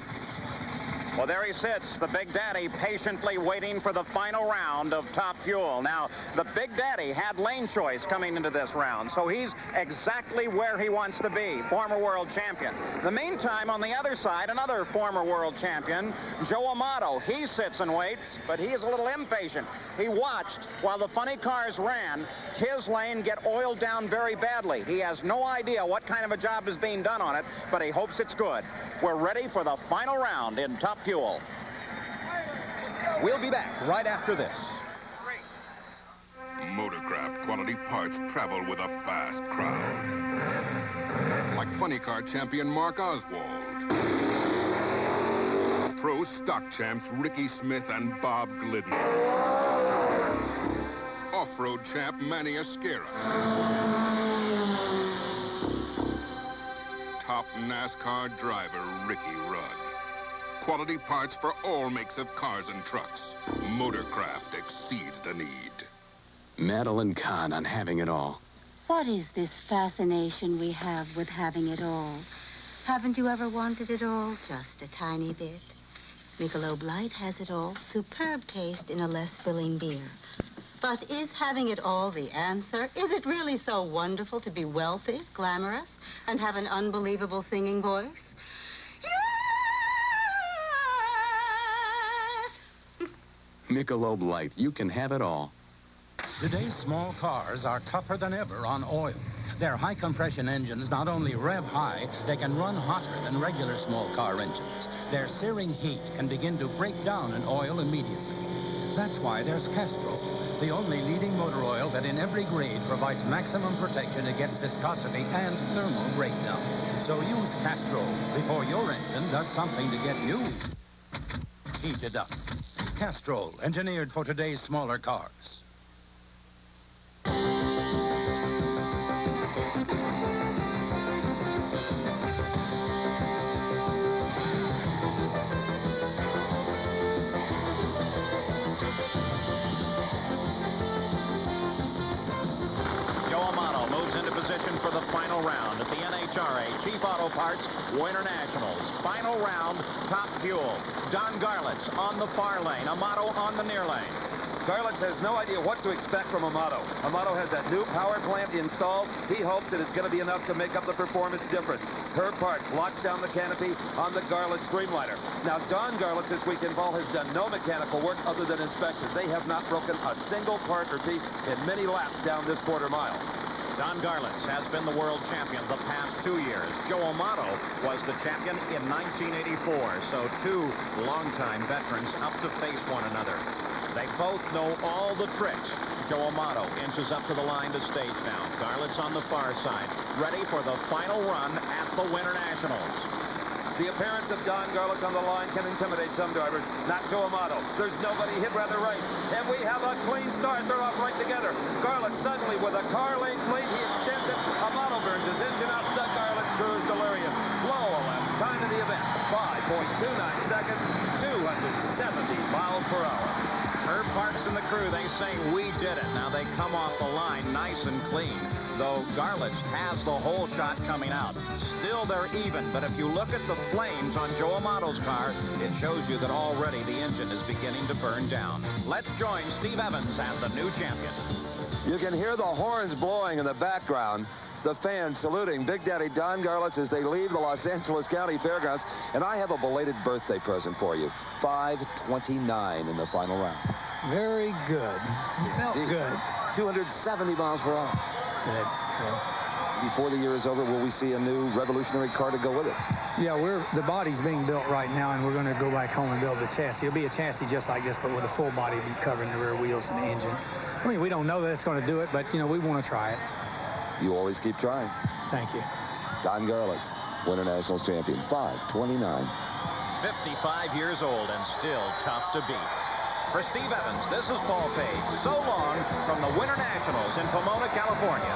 Well, there he sits, the Big Daddy, patiently waiting for the final round of Top Fuel. Now, the Big Daddy had lane choice coming into this round, so he's exactly where he wants to be, former world champion. In the meantime, on the other side, another former world champion, Joe Amato. He sits and waits, but he is a little impatient. He watched while the funny cars ran his lane get oiled down very badly. He has no idea what kind of a job is being done on it, but he hopes it's good. We're ready for the final round in Top Fuel. We'll be back right after this. Motorcraft quality parts travel with a fast crowd. Like funny car champion Mark Oswald. Pro stock champs Ricky Smith and Bob Glidden. Off-road champ Manny Esquera. Top NASCAR driver Ricky Rudd. Quality parts for all makes of cars and trucks. Motorcraft exceeds the need. Madeline Kahn on having it all. What is this fascination we have with having it all? Haven't you ever wanted it all? Just a tiny bit. Michelob Light has it all. Superb taste in a less filling beer. But is having it all the answer? Is it really so wonderful to be wealthy, glamorous, and have an unbelievable singing voice? Michelob Light, you can have it all. Today's small cars are tougher than ever on oil. Their high-compression engines not only rev high, they can run hotter than regular small car engines. Their searing heat can begin to break down an oil immediately. That's why there's Castrol, the only leading motor oil that in every grade provides maximum protection against viscosity and thermal breakdown. So use Castrol before your engine does something to get you heated up. Castrol, engineered for today's smaller cars. For the final round at the NHRA Chief Auto Parts Winternationals. Final round, Top Fuel. Don Garlits on the far lane, Amato on the near lane. Garlits has no idea what to expect from Amato. Amato has that new power plant installed. He hopes that it's going to be enough to make up the performance difference. Her part locks down the canopy on the Garlits Streamliner. Now, Don Garlits this week in Vol has done no mechanical work other than inspections. They have not broken a single part or piece in many laps down this quarter mile. Don Garlits has been the world champion the past 2 years. Joe Amato was the champion in 1984, so two longtime veterans up to face one another. They both know all the tricks. Joe Amato inches up to the line to stage down. Garlits on the far side, ready for the final run at the Winternationals. The appearance of Don Garlits on the line can intimidate some drivers, not Joe Amato. There's nobody hit rather right. And we have a clean start. They're off right together. Garlits suddenly with a car length lead. He extends it. Amato burns his engine out. Doug Garlits cruise delirious. Low lap. Time of the event, 5.29 seconds, 270 miles per hour. Herb Parks and the crew, they say we did it. Now they come off the line nice and clean, though Garlits has the whole shot coming out. Still they're even, but if you look at the flames on Joe Amato's car, it shows you that already the engine is beginning to burn down. Let's join Steve Evans as the new champion. You can hear the horns blowing in the background. The fans saluting Big Daddy Don Garlits as they leave the Los Angeles County Fairgrounds. And I have a belated birthday present for you. 5:29 in the final round. Very good. Felt good. 270 miles per hour. Good. Before the year is over, will we see a new revolutionary car to go with it? Yeah, the body's being built right now, and we're going to go back home and build the chassis. It'll be a chassis just like this, but with a full body be covering the rear wheels and the engine. I mean, we don't know that it's going to do it, but, you know, we want to try it. You always keep trying. Thank you. Don Garlits, Winternationals champion, 5:29. 55 years old and still tough to beat. For Steve Evans, this is Paul Page. So long from the Winternationals in Pomona, California.